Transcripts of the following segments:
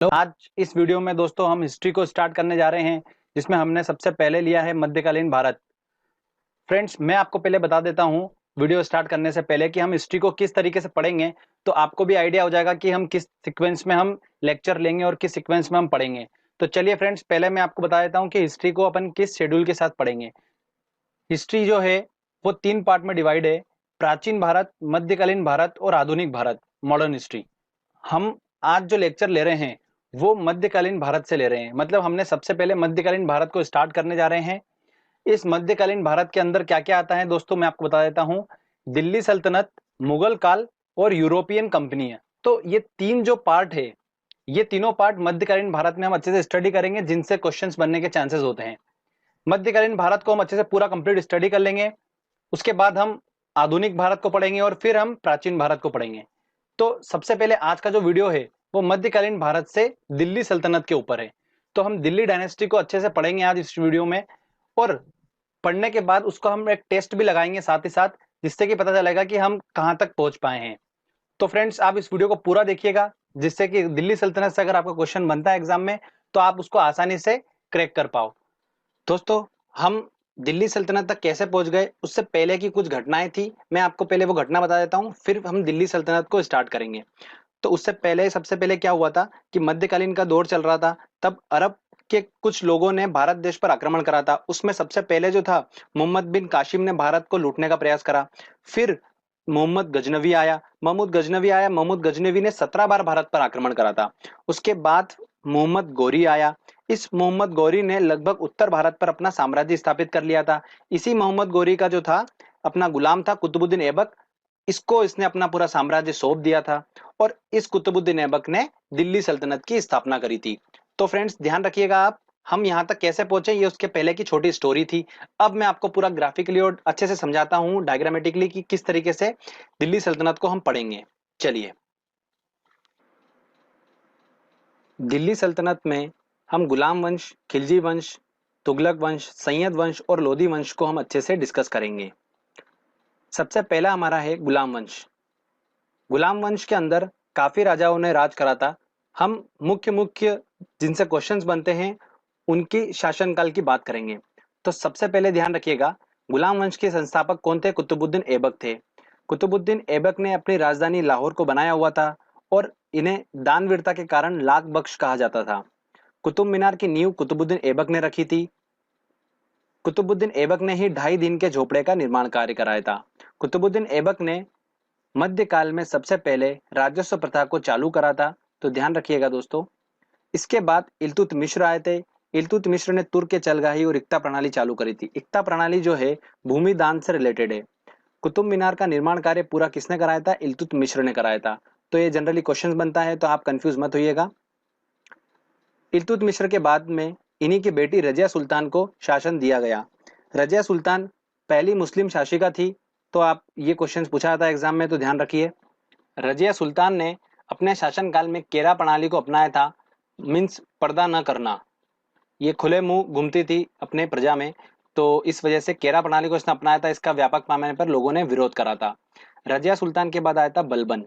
आज इस वीडियो में दोस्तों हम हिस्ट्री को स्टार्ट करने जा रहे हैं, जिसमें हमने सबसे पहले लिया है मध्यकालीन भारत। फ्रेंड्स, मैं आपको पहले बता देता हूं वीडियो स्टार्ट करने से पहले कि हम हिस्ट्री को किस तरीके से पढ़ेंगे, तो आपको भी आइडिया हो जाएगा कि हम किस सीक्वेंस में हम लेक्चर लेंगे और किस सीक्वेंस में हम पढ़ेंगे। तो चलिए फ्रेंड्स, पहले मैं आपको बता देता हूँ कि हिस्ट्री को अपन किस शेड्यूल के साथ पढ़ेंगे। हिस्ट्री जो है वो 3 पार्ट में डिवाइड है: प्राचीन भारत, मध्यकालीन भारत और आधुनिक भारत, मॉडर्न हिस्ट्री। हम आज जो लेक्चर ले रहे हैं वो मध्यकालीन भारत से ले रहे हैं, मतलब हमने सबसे पहले मध्यकालीन भारत को स्टार्ट करने जा रहे हैं। इस मध्यकालीन भारत के अंदर क्या क्या आता है दोस्तों, मैं आपको बता देता हूं। दिल्ली सल्तनत, मुगल काल और यूरोपियन कंपनियां। तो ये 3 जो पार्ट है, ये तीनों पार्ट मध्यकालीन भारत में हम अच्छे से स्टडी करेंगे, जिनसे क्वेश्चंस बनने के चांसेस होते हैं। मध्यकालीन भारत को हम अच्छे से पूरा कंप्लीट स्टडी कर लेंगे। उसके बाद हम आधुनिक भारत को पढ़ेंगे और फिर हम प्राचीन भारत को पढ़ेंगे। तो सबसे पहले आज का जो वीडियो है वो मध्यकालीन भारत से दिल्ली सल्तनत के ऊपर है। तो हम दिल्ली डायनेस्टी को अच्छे से पढ़ेंगे आज इस वीडियो में, और पढ़ने के बाद उसको हम एक टेस्ट भी लगाएंगे साथ ही साथ, जिससे कि पता चलेगा कि हम कहां तक पहुंच पाए हैं। तो फ्रेंड्स, आप इस वीडियो को पूरा देखिएगा, जिससे कि दिल्ली सल्तनत से अगर आपका क्वेश्चन बनता है एग्जाम में तो आप उसको आसानी से क्रैक कर पाओ। दोस्तों, हम दिल्ली सल्तनत तक कैसे पहुंच गए उससे पहले की कुछ घटनाएं थी, मैं आपको पहले वो घटना बता देता हूं, फिर हम दिल्ली सल्तनत को स्टार्ट करेंगे। तो उससे पहले सबसे पहले क्या हुआ था कि मध्यकालीन का दौर चल रहा था, तब अरब के कुछ लोगों ने भारत देश पर आक्रमण करा था। उसमें सबसे पहले जो था, मोहम्मद बिन कासिम ने भारत को लूटने का प्रयास करा। फिर मोहम्मद गजनवी ने 17 बार भारत पर आक्रमण करा था। उसके बाद मोहम्मद गौरी आया। इस मोहम्मद गौरी ने लगभग उत्तर भारत पर अपना साम्राज्य स्थापित कर लिया था। इसी मोहम्मद गौरी का जो था अपना गुलाम था कुतुबुद्दीन ऐबक, इसको इसने अपना पूरा साम्राज्य सौंप दिया था, और इस कुतुबुद्दीन ऐबक ने दिल्ली सल्तनत की स्थापना करी थी। तो फ्रेंड्स, ध्यान रखिएगा आप, हम यहाँ तक कैसे पहुंचे ये उसके पहले की छोटी स्टोरी थी। अब मैं आपको पूरा ग्राफिकली और अच्छे से समझाता हूँ, डायग्रामेटिकली, कि किस तरीके से दिल्ली सल्तनत को हम पढ़ेंगे। चलिए, दिल्ली सल्तनत में हम गुलाम वंश, खिलजी वंश, तुगलक वंश, सैयद वंश और लोधी वंश को हम अच्छे से डिस्कस करेंगे। सबसे पहला हमारा है गुलाम वंश। गुलाम वंश के अंदर काफी राजाओं ने राज करा था। हम मुख्य मुख्य जिनसे क्वेश्चंस बनते हैं उनकी शासनकाल की बात करेंगे। तो सबसे पहले ध्यान रखिएगा, गुलाम वंश के संस्थापक कौन थे? कुतुबुद्दीन ऐबक थे। कुतुबुद्दीन ऐबक ने अपनी राजधानी लाहौर को बनाया हुआ था, और इन्हें दानवीरता के कारण लाख बख्श कहा जाता था। कुतुब मीनार की नींव कुतुबुद्दीन ऐबक ने रखी थी। कुतुबुद्दीन ऐबक ने ही 2.5 दिन के झोपड़े का निर्माण कार्य कराया था। कुतुबुद्दीन ऐबक ने मध्यकाल में सबसे पहले राजस्व प्रथा को चालू करा था। तो ध्यान रखिएगा दोस्तों। इसके बाद इल्तुतमिश आए थे। इल्तुतमिश ने तुर्क के चलगाही और इक्ता प्रणाली चालू करी थी। इक्ता प्रणाली जो है भूमि दान से रिलेटेड है। कुतुब मीनार का निर्माण कार्य पूरा किसने कराया था? इल्तुतमिश ने कराया था। तो ये जनरली क्वेश्चन बनता है, तो आप कंफ्यूज मत होइएगा। इल्तुतमिश के बाद में इन्हीं की बेटी रजिया सुल्तान को शासन दिया गया। रजिया सुल्तान पहली मुस्लिम शासिका थी। तो आप ये क्वेश्चन पूछा था एग्जाम में, तो ध्यान रखिए। रजिया सुल्तान ने अपने शासनकाल में केरा प्रणाली को अपनाया था, मीन्स पर्दा न करना। ये खुले मुंह घूमती थी अपने प्रजा में, तो इस वजह से केरा प्रणाली को इसने अपनाया था। इसका व्यापक पैमाने पर लोगों ने विरोध करा था। रजिया सुल्तान के बाद आया था बलबन।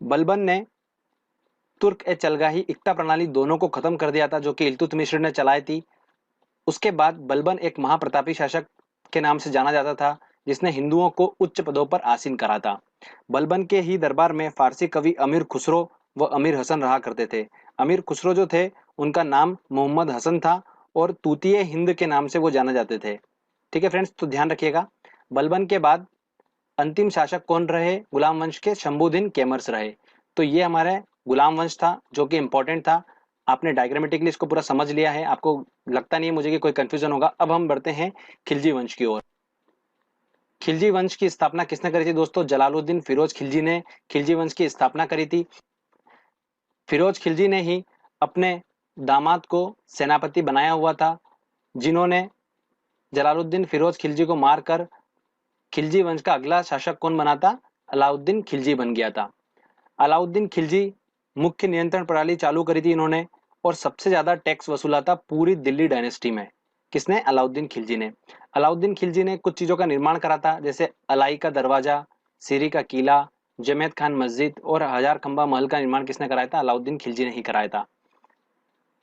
बलबन ने तुर्क ए चलगाही इक्ता प्रणाली दोनों को खत्म कर दिया था, जो कि इल्तुतमिश ने चलाई थी। उसके बाद बलबन एक महाप्रतापी शासक के नाम से जाना जाता था, जिसने हिंदुओं को उच्च पदों पर आसीन करा था। बलबन के ही दरबार में फारसी कवि अमीर खुसरो व अमीर हसन रहा करते थे। अमीर खुसरो जो थे, उनका नाम मोहम्मद हसन था, और तूतिए हिंद के नाम से वो जाने जाते थे। ठीक है फ्रेंड्स, तो ध्यान रखिएगा। बलबन के बाद अंतिम शासक कौन रहे गुलाम वंश के? शंभुद्दीन कैमर्स रहे। तो ये हमारे गुलाम वंश था, जो कि इंपॉर्टेंट था। आपने डायग्रामेटिकली इसको पूरा समझ लिया है, आपको लगता नहीं है मुझे कि कोई कंफ्यूजन होगा। अब हम बढ़ते हैं खिलजी वंश की ओर। खिलजी वंश की स्थापना किसने करी थी दोस्तों? जलालुद्दीन फिरोज खिलजी ने खिलजी वंश की स्थापना करी थी। फिरोज खिलजी ने ही अपने दामाद को सेनापति बनाया हुआ था, जिन्होंने जलालुद्दीन फिरोज खिलजी को मारकर खिलजी वंश का अगला शासक कौन बना था? अलाउद्दीन खिलजी बन गया था। अलाउद्दीन खिलजी मुख्य नियंत्रण प्रणाली चालू करी थी इन्होंने, और सबसे ज्यादा टैक्स वसूला था पूरी दिल्ली डायनेस्टी में। किसने? अलाउद्दीन खिलजी ने। अलाउद्दीन खिलजी ने कुछ चीजों का निर्माण करा था, जैसे अलाई का दरवाजा, सीरी का किला, जमेत खान मस्जिद और हजार खंबा महल का निर्माण किसने कराया था? अलाउद्दीन खिलजी ने ही कराया था।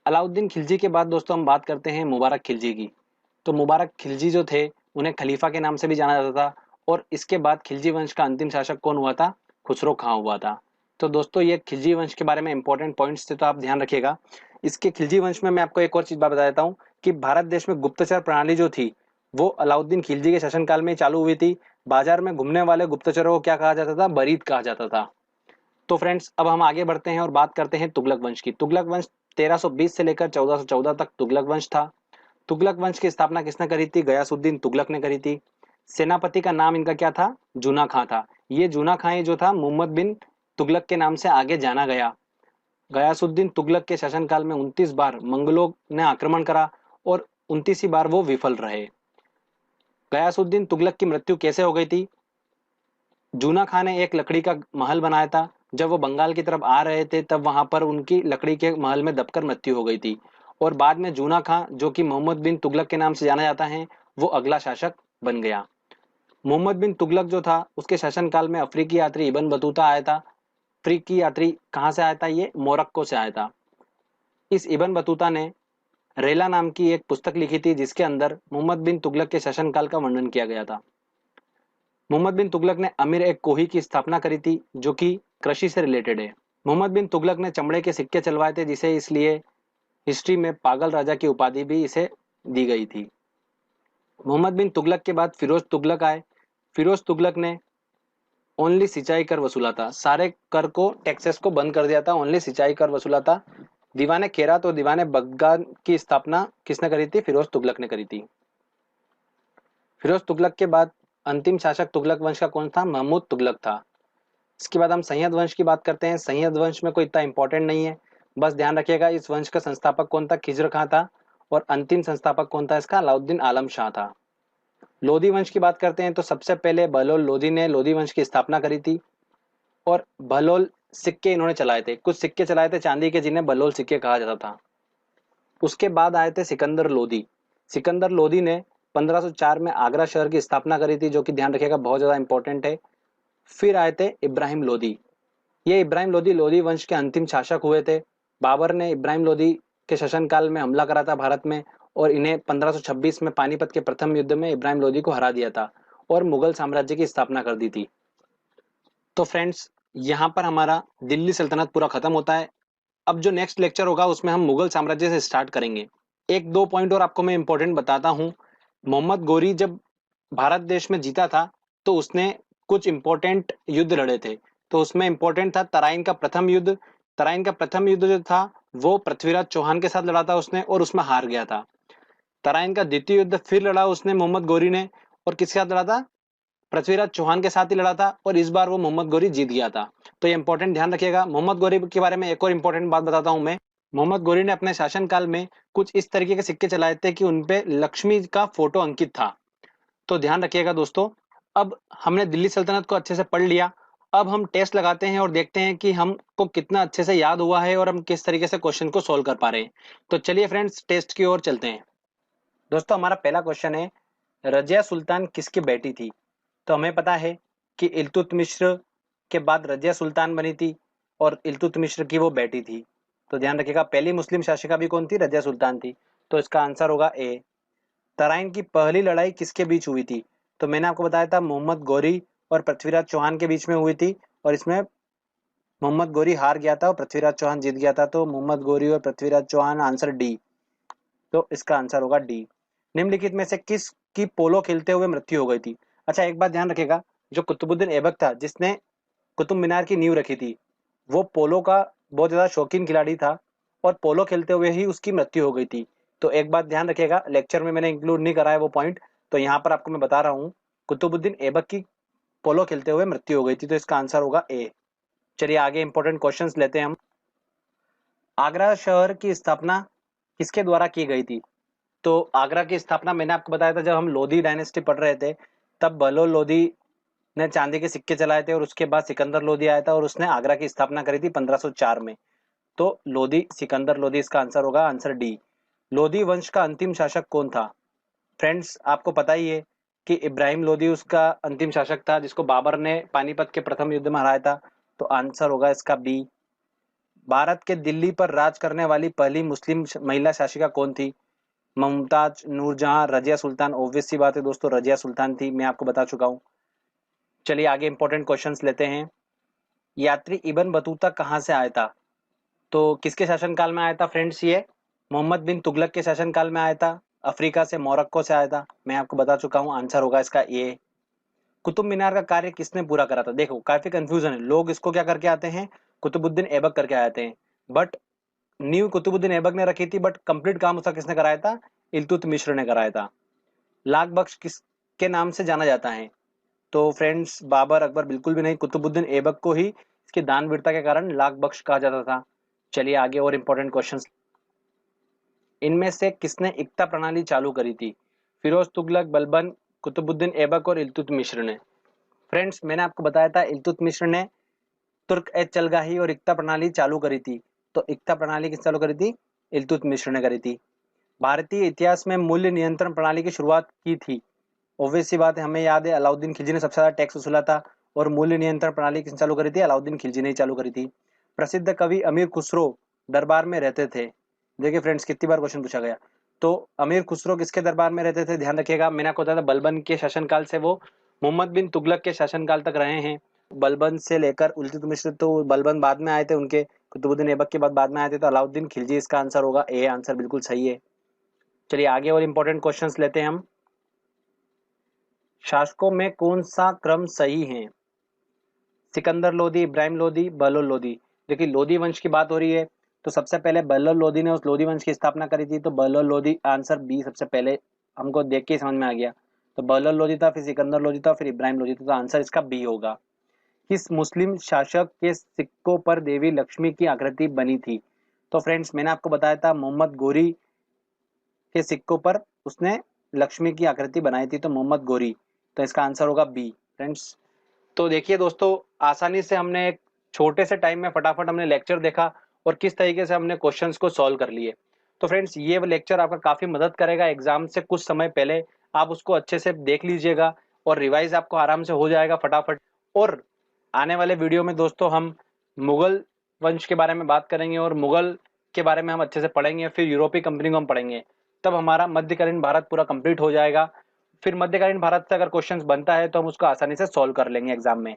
अलाउद्दीन खिलजी के बाद दोस्तों हम बात करते हैं मुबारक खिलजी की। तो मुबारक खिलजी जो थे उन्हें खलीफा के नाम से भी जाना जाता था, और इसके बाद खिलजी वंश का अंतिम शासक कौन हुआ था? खुसरो खां हुआ था। तो दोस्तों ये खिलजी वंश के बारे में इंपॉर्टेंट पॉइंट्स थे, तो आप ध्यान रखिएगा। इसके खिलजी वंश में मैं आपको एक और चीज बता देता हूँ कि भारत देश में गुप्तचर प्रणाली जो थी वो अलाउद्दीन खिलजी के शासनकाल में चालू हुई थी। बाजार में घूमने वाले गुप्तचरों को क्या कहा जाता था? बरीद कहा जाता था। तो फ्रेंड्स अब हम आगे बढ़ते हैं और बात करते हैं तुगलक वंश की। तुगलक वंश 1320 से लेकर 1414 तक तुगलक वंश था। तुगलक वंश की स्थापना किसने करी थी? गयासुद्दीन तुगलक ने करी थी। सेनापति का नाम इनका क्या था? जूना खां था। ये जूना खां जो था मोहम्मद बिन तुगलक के नाम से आगे जाना गया। गयासुद्दीन तुगलक के शासनकाल में 29 बार मंगलों ने आक्रमण करा और 29 बार वो विफल रहे। गयासुद्दीन तुगलक की मृत्यु कैसे हो गई थी? जूना खां ने एक लकड़ी का महल बनाया था। जब वो बंगाल की तरफ आ रहे थे तब वहां पर उनकी लकड़ी के महल में दबकर मृत्यु हो गई थी। और बाद में जूना खां जो कि मोहम्मद बिन तुगलक के नाम से जाना जाता है वो अगला शासक बन गया। मोहम्मद बिन तुगलक जो था उसके शासनकाल में अफ्रीकी यात्री इबन बतूता आया था। अफ्रीकी यात्री कहाँ से आया था? ये मोरक्को से आया था। इस इबन बतूता ने रेला नाम की एक पुस्तक लिखी थी जिसके अंदर मोहम्मद बिन तुगलक के शासनकाल का वर्णन किया गया था। मोहम्मद बिन तुगलक ने अमीर एक कोही की स्थापना करी थी जो कि कृषि से रिलेटेड है। मोहम्मद बिन तुगलक ने चमड़े के सिक्के चलवाए थे जिसे इसलिए हिस्ट्री में पागल राजा की उपाधि भी इसे दी गई थी। मोहम्मद बिन तुगलक के बाद फिरोज तुगलक आए। फिरोज तुगलक ने ओनली सिंचाई कर वसूला था। सारे कर को टैक्सेस को बंद कर दिया था, ओनली सिंचाई कर वसूला था। दीवाने खेरात और दीवाने बगदाद की स्थापना किसने करी थी? फिरोज तुगलक ने करी थी। फिरोज तुगलक के बाद अंतिम शासक तुगलक वंश का कौन था? महमूद तुगलक था। इसके बाद हम सैयद वंश की बात करते हैं। सैयद वंश में कोई इतना इंपॉर्टेंट नहीं है, बस ध्यान रखिएगा इस वंश का संस्थापक कौन था? खिज्र खां था। और अंतिम संस्थापक कौन था इसका? अलाउद्दीन आलम शाह था। लोधी वंश की बात करते हैं तो सबसे पहले बहलोल लोधी ने लोधी वंश की स्थापना करी थी। और बहलोल सिक्के इन्होंने चलाए थे, कुछ सिक्के चलाए थे चांदी के जिन्हें बहलोल सिक्के कहा जाता था। उसके बाद आए थे सिकंदर लोधी। सिकंदर लोधी ने 1504 में आगरा शहर की स्थापना करी थी, जो कि ध्यान रखिएगा बहुत ज्यादा इंपॉर्टेंट है। फिर आए थे इब्राहिम लोधी। ये इब्राहिम लोधी लोधी वंश के अंतिम शासक हुए थे। बाबर ने इब्राहिम लोधी के शासनकाल में हमला करा था भारत में, और इन्हें 1526 में पानीपत के प्रथम युद्ध में इब्राहिम लोधी को हरा दिया था और मुगल साम्राज्य की स्थापना कर दी थी। तो फ्रेंड्स यहाँ पर हमारा दिल्ली सल्तनत पूरा खत्म होता है। अब जो नेक्स्ट लेक्चर होगा उसमें हम मुगल साम्राज्य से स्टार्ट करेंगे। एक दो पॉइंट और आपको मैं इंपॉर्टेंट बताता हूँ। मोहम्मद गोरी जब भारत देश में जीता था तो उसने कुछ इंपॉर्टेंट युद्ध लड़े थे। तो उसमें इंपॉर्टेंट था तराइन का प्रथम युद्ध। तराइन का प्रथम युद्ध जो था वो पृथ्वीराज चौहान के साथ लड़ा था उसने, और उसमें हार गया था। तराइन का द्वितीय युद्ध फिर लड़ा उसने मोहम्मद गोरी ने, और किसके साथ लड़ा था? पृथ्वीराज चौहान के साथ ही लड़ा था, और इस बार वो मोहम्मद गोरी जीत गया था। तो ये इंपॉर्टेंट ध्यान रखिएगा। मोहम्मद गोरी के बारे में एक और इंपॉर्टेंट बात बताता हूं मैं। मोहम्मद गोरी ने अपने शासनकाल में कुछ इस तरीके के सिक्के चलाए थे कि उनपे लक्ष्मी का फोटो अंकित था। तो ध्यान रखिएगा दोस्तों। अब हमने दिल्ली सल्तनत को अच्छे से पढ़ लिया। अब हम टेस्ट लगाते हैं और देखते हैं कि हमको कितना अच्छे से याद हुआ है और हम किस तरीके से क्वेश्चन को सोल्व कर पा रहे हैं। तो चलिए फ्रेंड्स टेस्ट की ओर चलते हैं। दोस्तों हमारा पहला क्वेश्चन है, रजिया सुल्तान किसकी बेटी थी? तो हमें पता है कि इल्तुतमिश के बाद रजिया सुल्तान बनी थी और इल्तुतमिश की वो बेटी थी। तो ध्यान रखिएगा पहली मुस्लिम शासिका भी कौन थी? रजिया सुल्तान थी। तो इसका आंसर होगा ए। तराइन की पहली लड़ाई किसके बीच हुई थी? तो मैंने आपको बताया था मोहम्मद गौरी और पृथ्वीराज चौहान के बीच में हुई थी, और इसमें मोहम्मद गौरी हार गया था और पृथ्वीराज चौहान जीत गया था। तो मोहम्मद गौरी और पृथ्वीराज चौहान, आंसर डी। तो इसका आंसर होगा डी। निम्नलिखित में से किस की पोलो खेलते हुए मृत्यु हो गई थी? अच्छा एक बात ध्यान रखिएगा, जो कुतुबुद्दीन ऐबक था जिसने कुतुब मीनार की नींव रखी थी, वो पोलो का बहुत ज्यादा शौकीन खिलाड़ी था, और पोलो खेलते हुए ही उसकी मृत्यु हो गई थी। तो एक बात ध्यान रखिएगा, लेक्चर में मैंने इंक्लूड नहीं करा है वो पॉइंट, तो यहाँ पर आपको मैं बता रहा हूँ कुतुबुद्दीन ऐबक की पोलो खेलते हुए मृत्यु हो गई थी। तो इसका आंसर होगा ए। चलिए आगे इंपॉर्टेंट क्वेश्चंस लेते हैं हम। आगरा शहर की स्थापना किसके द्वारा की गई थी? तो आगरा की स्थापना मैंने आपको बताया था जब हम लोधी डायनेस्टी पढ़ रहे थे, तब बहलोल लोधी ने चांदी के सिक्के चलाए थे, और उसके बाद सिकंदर लोधी आया था और उसने आगरा की स्थापना करी थी 1504 में। तो लोधी, सिकंदर लोधी इसका आंसर होगा, आंसर डी। लोधी वंश का अंतिम शासक कौन था? फ्रेंड्स आपको पता ही है कि इब्राहिम लोधी उसका अंतिम शासक था जिसको बाबर ने पानीपत के प्रथम युद्ध में हराया था। तो आंसर होगा इसका बी। भारत के दिल्ली पर राज करने वाली पहली मुस्लिम महिला शासिका कौन थी? मुमताज, नूरजहां, रजिया सुल्तान। ऑब्वियस सी बात है दोस्तों, रजिया सुल्तान थी, मैं आपको बता चुका हूँ। चलिए आगे इंपॉर्टेंट क्वेश्चंस लेते हैं। यात्री इब्न बतूता कहाँ से आया था? तो किसके शासनकाल में आया था फ्रेंड्स ये? मोहम्मद बिन तुगलक के शासनकाल में आया था। अफ्रीका से, मोरक्को से आया था, मैं आपको बता चुका हूँ। आंसर होगा इसका ए। कुतुब मीनार का कार्य किसने पूरा करा था? देखो काफी कंफ्यूजन है, लोग इसको क्या करके आते हैं, कुतुबुद्दीन ऐबक करके आते हैं, बट नींव कुतुबुद्दीन ऐबक ने रखी थी, बट कंप्लीट काम उसका किसने कराया था? इल्तुतमिश ने कराया था। लाख बख्श किसके नाम से जाना जाता है? तो फ्रेंड्स बाबर, अकबर बिल्कुल भी नहीं, कुतुबुद्दीन ऐबक को ही इसकी दानवीरता के कारण लाख बख्श कहा जाता था। चलिए आगे और इंपॉर्टेंट क्वेश्चंस। इनमें से किसने इक्ता प्रणाली चालू करी थी? फिरोज तुगलक, बलबन, कुतुबुद्दीन ऐबक और इल्तुतमिश ने। फ्रेंड्स मैंने आपको बताया था इल्तुतमिश ने तुर्क ए चलगाही और इक्ता प्रणाली चालू करी थी। तो इक्ता प्रणाली किस चालू करी थी? इल्तुतमिश ने करी थी। भारतीय इतिहास में मूल्य नियंत्रण प्रणाली की शुरुआत की थी। ऑब्वियस सी बात है, हमें याद है अलाउद्दीन खिलजी ने सबसे ज्यादा टैक्स वसूला था, और मूल्य नियंत्रण प्रणाली किसने चालू करी थी? अलाउद्दीन खिलजी ने ही चालू करी थी। प्रसिद्ध कवि अमीर खुसरो दरबार में रहते थे। देखिए फ्रेंड्स कितनी बार क्वेश्चन पूछा गया। तो अमीर खुसरो किसके दरबार में रहते थे? ध्यान रखिएगा, मैंने आपको बताया था बलबन के शासनकाल से वो मोहम्मद बिन तुगलक के शासनकाल तक रहे हैं। बलबन से लेकर इल्तुतमिश, तो बलबन बाद में आए थे उनके, कुतुबुद्दीन ऐबक के बाद में आए थे, तो अलाउद्दीन खिलजी इसका आंसर होगा ए। आंसर बिल्कुल सही है। चलिए आगे और इंपॉर्टेंट क्वेश्चंस लेते हैं हम। शासकों में कौन सा क्रम सही है? सिकंदर लोदी, इब्राहिम लोदी, बहलोल लोदी। देखिए लोदी वंश की बात हो रही है, तो सबसे पहले बहलोल लोदी ने उस लोदी वंश की स्थापना करी थी, तो बहलोल लोदी आंसर बी सबसे पहले हमको देख के ही समझ में आ गया। तो बहलोल लोदी था, फिर सिकंदर लोदी था, फिर इब्राहिम लोदी था, तो आंसर इसका बी होगा। किस मुस्लिम शासक के सिक्कों पर देवी लक्ष्मी की आकृति बनी थी? तो फ्रेंड्स मैंने आपको बताया था मोहम्मद गोरी के सिक्कों पर उसने लक्ष्मी की आकृति बनाई थी, तो मोहम्मद गोरी, तो इसका आंसर होगा बी फ्रेंड्स। तो देखिए दोस्तों, आसानी से हमने एक छोटे से टाइम में फटाफट हमने लेक्चर देखा और किस तरीके से हमने क्वेश्चंस को सॉल्व कर लिए। तो फ्रेंड्स ये लेक्चर आपका काफी मदद करेगा एग्जाम से कुछ समय पहले, आप उसको अच्छे से देख लीजिएगा और रिवाइज आपको आराम से हो जाएगा फटाफट। और आने वाले वीडियो में दोस्तों हम मुगल वंश के बारे में बात करेंगे और मुगल के बारे में हम अच्छे से पढ़ेंगे, फिर यूरोपीय कंपनी को हम पढ़ेंगे, तब हमारा मध्यकालीन भारत पूरा कंप्लीट हो जाएगा। फिर मध्यकालीन भारत से अगर क्वेश्चंस बनता है तो हम उसको आसानी से सॉल्व कर लेंगे एग्जाम में।